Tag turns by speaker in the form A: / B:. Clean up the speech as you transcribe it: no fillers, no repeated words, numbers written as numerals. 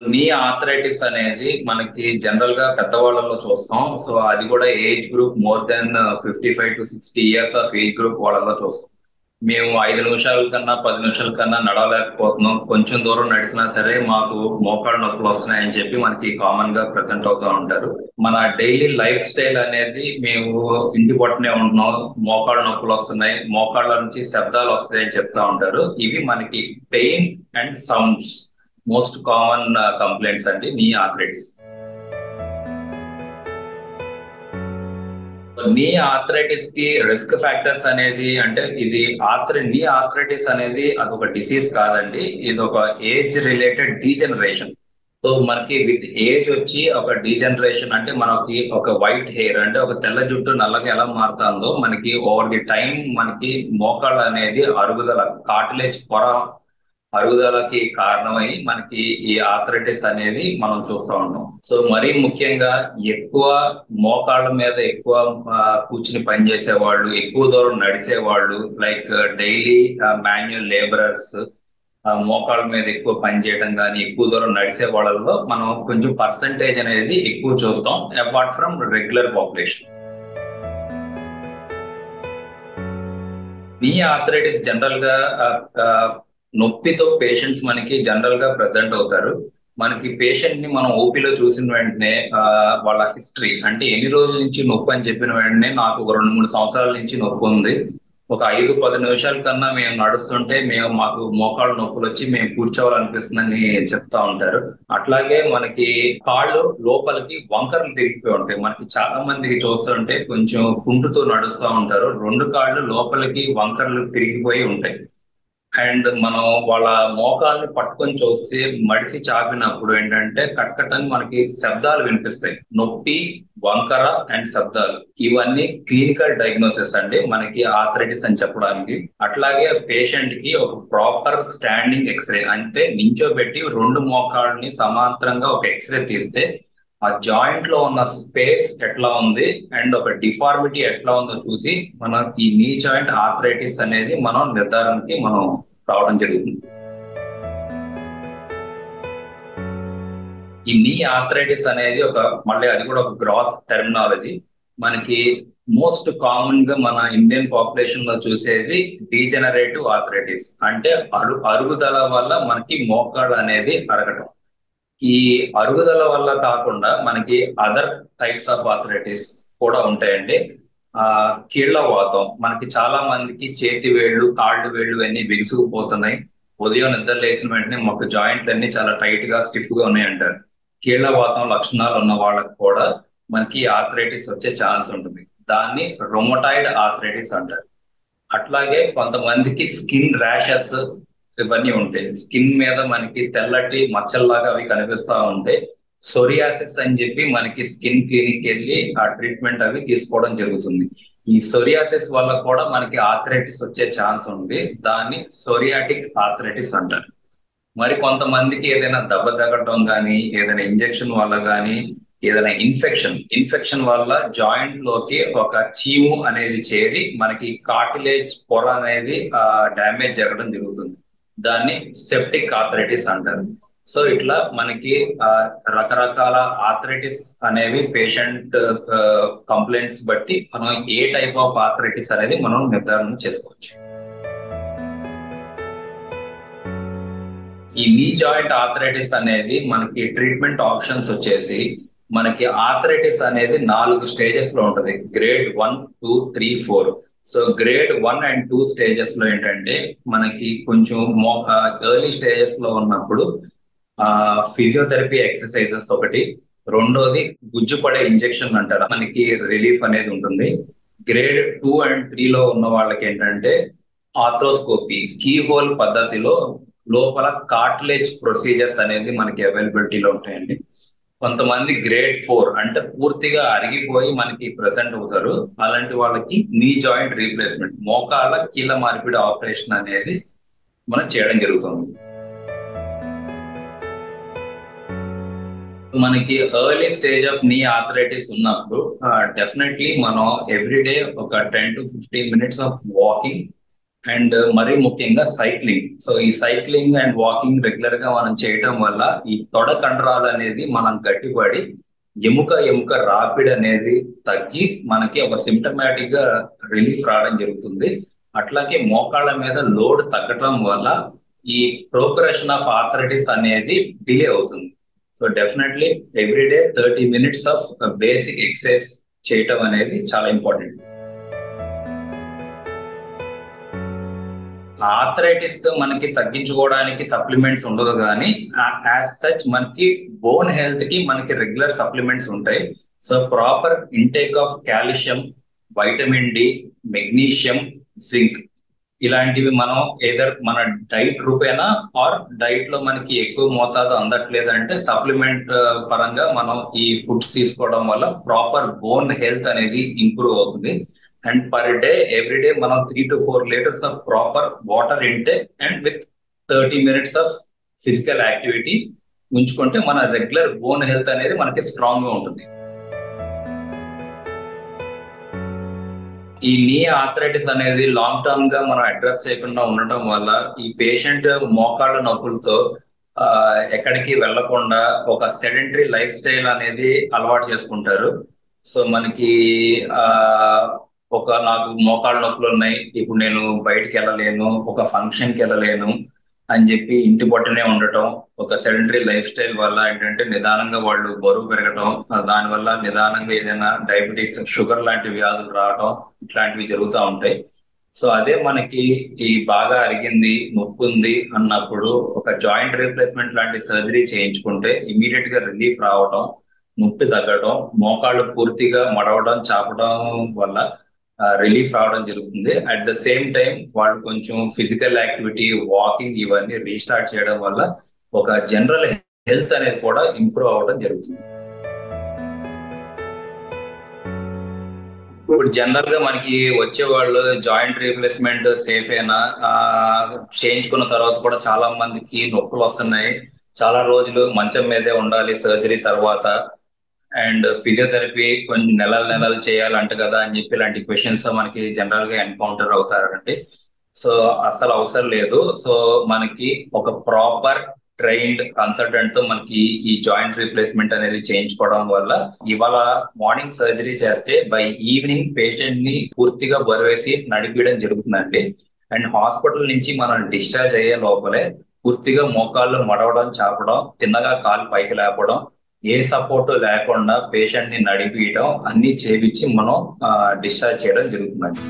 A: నీ ఆర్థరైటిస్ అనేది మనకి జనరల్ గా పెద్దవాళ్ళలో చూస్తాం. సో అది కూడా age group more than 55 to 60 years of age group వాళ్ళలో చూస్తాం. మేము 5 నిమిషాల కన్నా 10 నిమిషాల కన్నా నడవలేకపోతున్నాం, కొంచెం దూరం నడిచినా సరే మాకు మోకాళ్ళ నొప్పులు వస్తున్నాయని చెప్పి మనకి కామన్ గా ప్రెసెంట్ అవుతూ ఉంటారు. మన డైలీ లైఫ్ స్టైల్ అనేది మేము ఇంటి పట్టునే ఉంటున్నాం, మోకాళ్ళ నొప్పులు వస్తున్నాయి, మోకాళ్ళ నుంచి శబ్దాలు వస్తున్నాయి అని చెప్తా ఉంటారు. ఇవి మనకి pain and sounds most common complaints అండి నీ ఆర్థరైటిస్. నీ ఆర్థరైటిస్ కి రిస్క్ ఫ్యాక్టర్స్ అనేది అంటే ఇది నీ ఆర్థరైటిస్ అనేది అదొక డిసీజ్ కాదండి, ఇది ఒక ఏజ్ రిలేటెడ్ డీజనరేషన్. సో మనకి విత్ ఏజ్ వచ్చి ఒక డీజనరేషన్ అంటే మనకి ఒక వైట్ హెయిర్ అంటే ఒక తెల్ల జుట్టు నల్లగా ఎలా మారుతుందో మనకి ఓవర్ ది టైం మనకి మోకాళ్ళు అనేది అరుగుదల కార్టిలేజ్ పొర అరుగుదలకి కారణమై మనకి ఈ ఆర్థరైటిస్ అనేది మనం చూస్తూ ఉంటాం. సో మరీ ముఖ్యంగా ఎక్కువ మోకాళ్ళ మీద ఎక్కువ కూర్చుని పనిచేసే వాళ్ళు, ఎక్కువ దూరం నడిచే వాళ్ళు, లైక్ డైలీ మాన్యువల్ లేబరర్స్, మోకాళ్ళ మీద ఎక్కువ పని చేయడం కానీ ఎక్కువ దూరం నడిచే వాళ్ళలో మనం కొంచెం పర్సంటేజ్ అనేది ఎక్కువ చూస్తాం అపార్ట్ ఫ్రమ్ రెగ్యులర్ పాపులేషన్. నీ ఆర్థరైటిస్ జనరల్ గా నొప్పితో పేషెంట్స్ మనకి జనరల్ గా ప్రెసెంట్ అవుతారు. మనకి పేషెంట్ ని మనం ఓపీలో చూసిన వెంటనే వాళ్ళ హిస్టరీ అంటే ఎన్ని రోజుల నుంచి నొప్పి అని చెప్పిన వెంటనే నాకు ఒక 2-3 సంవత్సరాల నుంచి నొప్పి ఉంది, ఒక 5-10 నిమిషాల కన్నా మేము నడుస్తుంటే మాకు మోకాళ్ళ నొప్పులు వచ్చి మేము కూర్చోవాలనిపిస్తుందని చెప్తా ఉంటారు. అట్లాగే మనకి కాళ్ళు లోపలికి వంకరలు తిరిగిపోయి ఉంటాయి. మనకి చాలా మందికి చూస్తుంటే కొంచెం కుంటుతూ నడుస్తూ ఉంటారు, 2 కాళ్ళు లోపలికి వంకరలు తిరిగిపోయి ఉంటాయి. అండ్ మనం వాళ్ళ మోకాల్ని పట్టుకొని చూస్తే మడిసి చాపినప్పుడు ఏంటంటే కట్ అని మనకి శబ్దాలు వినిపిస్తాయి. నొప్పి, వంకర అండ్ శబ్దాలు ఇవన్నీ క్లినికల్ డయాగ్నోసిస్ అండి మనకి ఆర్థరైటిస్ అని చెప్పడానికి. అట్లాగే పేషెంట్ కి ఒక ప్రాపర్ స్టాండింగ్ ఎక్స్రే అంటే నించోబెట్టి 2 మోకాళ్ళని సమాంతరంగా ఒక ఎక్స్రే తీస్తే ఆ జాయింట్ లో ఉన్న స్పేస్ ఎట్లా ఉంది అండ్ ఒక డిఫార్మిటీ ఎట్లా ఉందో చూసి మనం ఈ నీ జాయింట్ ఆర్థరైటిస్ అనేది మనం నిర్ధారణకి మనం రావడం జరుగుతుంది. ఈ నీ ఆర్థరైటిస్ అనేది మళ్ళీ అది కూడా ఒక గ్రాస్ టెర్మినాలజీ. మనకి మోస్ట్ కామన్ గా మన ఇండియన్ పాపులేషన్ లో చూసేది డీజనరేటివ్ ఆర్థరైటిస్ అంటే అరుగుదల వల్ల మనకి మోకాళ్ళు అనేది అరగటం. ఈ అరుగుదల వల్ల కాకుండా మనకి అదర్ టైప్స్ ఆఫ్ ఆర్థరైటిస్ కూడా ఉంటాయండి. కీళ్ల వాతం మనకి చాలా మందికి చేతి వేళ్ళు, కాళ్ళు వేళ్ళు అన్ని బిగుసుకుపోతున్నాయి, ఉదయం నిద్ర లేచిన వెంటనే మాకు జాయింట్లు అన్ని చాలా టైట్ గా స్టిఫ్ గా ఉన్నాయి అంటారు. కీళ్ల వాతం లక్షణాలు ఉన్న వాళ్ళకి కూడా మనకి ఆర్థరైటిస్ వచ్చే ఛాన్స్ ఉంటుంది. దాన్ని రొమటాయిడ్ ఆర్థరైటిస్ అంటారు. అట్లాగే కొంతమందికి స్కిన్ ర్యాషెస్ ఇవన్నీ ఉంటాయి, స్కిన్ మీద మనకి తెల్లటి మచ్చల్లాగా అవి కనిపిస్తా ఉంటాయి. సొరియాసిస్ అని చెప్పి మనకి స్కిన్ క్లినిక్ వెళ్ళి ఆ ట్రీట్మెంట్ అవి తీసుకోవడం జరుగుతుంది. ఈ సొరియాసిస్ వల్ల కూడా మనకి ఆర్థరైటిస్ వచ్చే ఛాన్స్ ఉంది, దాన్ని సొరియాటిక్ ఆర్థరైటిస్ అంటారు. మరి కొంతమందికి ఏదైనా దెబ్బ తగలటం కానీ, ఏదైనా ఇంజెక్షన్ వల్ల కానీ, ఏదైనా ఇన్ఫెక్షన్ వల్ల జాయింట్ లోకి ఒక చీము అనేది చేరి మనకి కార్టిలేజ్ పొర అనేది డ్యామేజ్ జరగడం జరుగుతుంది. దాన్ని సెప్టిక్ ఆర్థరైటిస్ అంటారు. సో ఇట్లా మనకి రకరకాల ఆర్థరైటిస్ అనేవి పేషెంట్ కంప్లైంట్స్ బట్టి మనం ఏ టైప్ ఆఫ్ ఆర్థరైటిస్ అనేది మనం నిర్ధారణ చేసుకోవచ్చు. ఈ నీ జాయింట్ ఆర్థరైటిస్ అనేది మనకి ట్రీట్మెంట్ ఆప్షన్స్ వచ్చేసి మనకి ఆర్థరైటిస్ అనేది 4 స్టేజెస్ లో ఉంటది, grade 1, 2, 3, 4. So grade 1 and 2 stages లో ఏంటంటే మనకి కొంచెం ఎర్లీ స్టేజెస్ లో ఉన్నప్పుడు ఫిజియోథెరపీ ఎక్సర్సైజెస్ ఒకటి, రెండోది గుజ్జుపడే ఇంజెక్షన్ అంటారు, మనకి రిలీఫ్ అనేది ఉంటుంది. గ్రేడ్ 2 and 3 లో ఉన్న వాళ్ళకి ఏంటంటే ఆర్థ్రోస్కోపీ, కీ హోల్ పద్ధతిలో లోపల కార్టిలేజ్ ప్రొసీజర్స్ అనేది మనకి అవైలబిలిటీలో ఉంటాయండి. కొంతమంది గ్రేడ్ 4 అంటే పూర్తిగా అరిగిపోయి మనకి ప్రెసెంట్ అవుతారు, అలాంటి వాళ్ళకి నీ జాయింట్ రీప్లేస్మెంట్, మోకాళ్ళ కీళ్ళ మార్పిడి ఆపరేషన్ అనేది మనం చేయడం జరుగుతుంది. మనకి ఎర్లీ స్టేజ్ ఆఫ్ నీ ఆర్థరైటిస్ ఉన్నప్పుడు డెఫినెట్లీ మనం ఎవ్రీడే ఒక 10 to 15 minutes of walking and మరీ ముఖ్యంగా సైక్లింగ్. సో ఈ సైక్లింగ్ అండ్ వాకింగ్ రెగ్యులర్ గా మనం చేయటం వల్ల ఈ తొడ కండరాలు అనేది మనం గట్టిపడి ఎముక రాపిడ్ అనేది తగ్గి మనకి ఒక సిమ్టమాటిక్ గా రిలీఫ్ రావడం జరుగుతుంది. అట్లాగే మోకాళ్ళ మీద లోడ్ తగ్గటం వల్ల ఈ ప్రోగ్రెషన్ ఆఫ్ ఆర్థరైటిస్ అనేది డిలే అవుతుంది. So definitely everyday 30 minutes of basic exercise చేయటం అనేది చాలా ఇంపార్టెంట్. ఆర్థరైటిస్ మనకి తగ్గించుకోవడానికి సప్లిమెంట్స్ ఉండదు, కానీ యాజ్ సచ్ మనకి బోన్ హెల్త్ కి మనకి రెగ్యులర్ సప్లిమెంట్స్ ఉంటాయి. So proper intake of calcium, vitamin D, magnesium, zinc ఇలాంటివి మనం ఏదర్ మన డైట్ రూపేనా ఆర్ డైట్ లో మనకి ఎక్కువ మోతాదు అందట్లేదంటే సప్లిమెంట్ పరంగా మనం ఈ ఫుడ్స్ తీసుకోవడం వల్ల ప్రాపర్ బోన్ హెల్త్ అనేది ఇంప్రూవ్ అవుతుంది. అండ్ పర్ డే ఎవ్రీడే మనం 3 to 4 liters of proper water intake and with 30 minutes of physical activity ఉంచుకుంటే మన రెగ్యులర్ బోన్ హెల్త్ అనేది మనకి స్ట్రాంగ్ గా ఉంటుంది. ఈ నీ ఆర్థరైటిస్ అనేది లాంగ్ టర్మ్ గా మనం అడ్రస్ చేయకుండా ఉండటం వల్ల ఈ పేషెంట్ మోకాళ్ళ నొప్పులతో ఎక్కడికి వెళ్లకుండా ఒక సెడెంటరీ లైఫ్ స్టైల్ అనేది అలవాటు చేసుకుంటారు. సో మనకి నాకు మోకాళ్ళ నొప్పులు ఉన్నాయి, ఇప్పుడు నేను బయటికి వెళ్ళలేను, ఒక ఫంక్షన్ కి వెళ్ళలేను అని చెప్పి ఇంటి పట్టునే ఉండటం, ఒక సెడెంటరీ లైఫ్ స్టైల్ వల్ల ఏంటంటే నిదానంగా వాళ్ళు బరువు పెరగటం, దానివల్ల నిదానంగా ఏదైనా డయాబెటిక్స్, షుగర్ లాంటి వ్యాధులు రావటం ఇట్లాంటివి జరుగుతూ ఉంటాయి. సో అదే మనకి ఈ బాగా అరిగింది, నొప్పి ఉంది అన్నప్పుడు ఒక జాయింట్ రీప్లేస్మెంట్ లాంటి సర్జరీ చేయించుకుంటే ఇమీడియట్ గా రిలీఫ్ రావడం, నొప్పి తగ్గడం, మోకాళ్ళు పూర్తిగా మడవడం, చాపడం వల్ల రిలీఫ్ రావడం జరుగుతుంది. అట్ ద సేమ్ టైం వాళ్ళు కొంచెం ఫిజికల్ యాక్టివిటీ, వాకింగ్ ఇవన్నీ రీస్టార్ట్ చేయడం వల్ల ఒక జనరల్ హెల్త్ అనేది కూడా ఇంప్రూవ్ అవ్వడం జరుగుతుంది. ఇప్పుడు జనరల్ గా మనకి వచ్చే వాళ్ళు జాయింట్ రీప్లేస్మెంట్ సేఫ్ అయినా చేయించుకున్న తర్వాత కూడా చాలా మందికి నొప్పులు వస్తున్నాయి, చాలా రోజులు మంచం మీదే ఉండాలి సర్జరీ తర్వాత, అండ్ ఫిజియోథెరపీ కొన్ని నెలలు చేయాలంట కదా అని చెప్పి ఇలాంటి క్వశ్చన్స్ మనకి జనరల్ గా ఎన్కౌంటర్ అవుతారండి. సో అసలు అవసరం లేదు. సో మనకి ఒక ప్రాపర్ ట్రైన్డ్ కన్సల్టెంట్ తో మనకి ఈ జాయింట్ రీప్లేస్మెంట్ అనేది చేయించుకోవడం వల్ల ఇవాళ మార్నింగ్ సర్జరీ చేస్తే బై ఈవినింగ్ పేషెంట్ ని పూర్తిగా బరువేసి నడిపించడం జరుగుతుందండి. అండ్ హాస్పిటల్ నుంచి మనం డిశ్చార్జ్ అయ్యే లోపలే పూర్తిగా మోకాళ్ళు మడవడం, చాపడం, తిన్నగా కాలు పైకి లేపడం, ఏ సపోర్ట్ లేకుండా పేషెంట్ ని నడిపియడం అన్ని చేపించి మనం డిశ్చార్జ్ చేయడం జరుగుతుందండి.